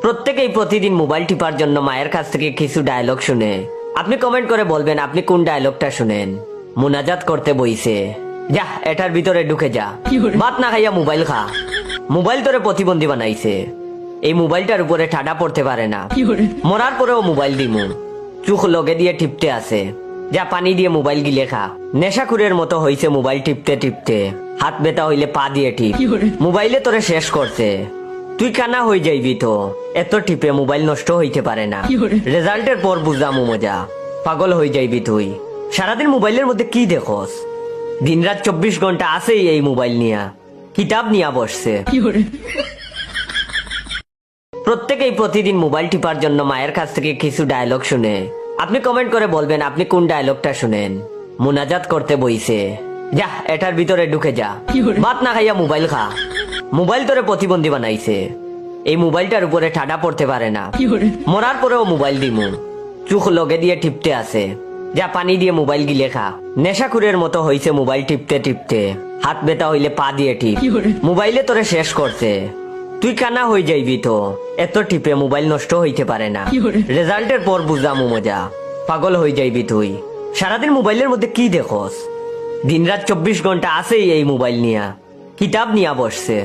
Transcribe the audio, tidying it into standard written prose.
প্রত্যেকেই প্রতিদিন mobile tipper জন্য মায়ের কাছ থেকে কিছু ডায়লগ শুনে। আপনি কমেন্ট করে বলবেন আপনি কোন ডায়লগটা শুনেন। মুনাজাত করতে বইছে, যা এটার ভিতরে ঢুকে যা, ভাত না খাইয়া মোবাইল খা, মোবাইল তোরে প্রতিবন্ধী বানাইছে, এই মোবাইলটার উপরে ঠাডা পড়তে পারে না, মরার পরেও মোবাইল দিমু, চোখ লগে দিয়ে টিপতে আছে, যা পানি দিয়ে মোবাইল গিলে খা, নেশাখুরের মতো হইছে মোবাইল টিপতে টিপতে, হাত ব্যথা হইলে পা দিয়ে টিপ, মোবাইলে তোরে শেষ করছে, তুই কানা হয়ে যাইবি তো, এত টিপে মোবাইল নষ্ট হইতে পারে না, রেজাল্টের পর বুঝামু মজা, পাগল হয়ে যাইবি তুই, সারাদিন মোবাইলের মধ্যে কি দেখোস, দিনরাত 24 ঘন্টা আছেই এই মোবাইল নিয়া, কিতাব নিয়া বসছে। প্রত্যেকেই প্রতিদিন মোবাইল টিপার জন্য মায়ের কাছ থেকে কিছু ডায়লগ শুনে। আপনি কমেন্ট করে বলবেন আপনি কোন ডায়লগটা শুনেন। মুনাজাত করতে বইছে, যা এটার ভিতরে ঢুকে যা, ভাত না খাইয়া মোবাইল খা, মোবাইল তোরে প্রতিবন্ধী বানাইছে, এই মোবাইলটার উপরে ঠাডা পড়তে পারে না, মরার পরেও মোবাইল দিমু, চোখ লগে দিয়ে টিপতে আছে, যা পানি দিয়ে মোবাইল গিলে খা, নেশাখুরের মতো হইছে মোবাইল টিপতে টিপতে, হাত ব্যথা হইলে পা দিয়ে টিপ, মোবাইলে তোরে শেষ করছে, তুই কানা হয়ে যাইবি তো, এত টিপে মোবাইল নষ্ট হইতে পারে না, রেজাল্টের পর বুঝামু মজা, পাগল হয়ে যাইবি তুই, সারাদিন মোবাইলের মধ্যে কি দেখোস, দিনরাত 24 ঘন্টা আছেই এই মোবাইল নিয়া, কিতাব নিয়া বসছে।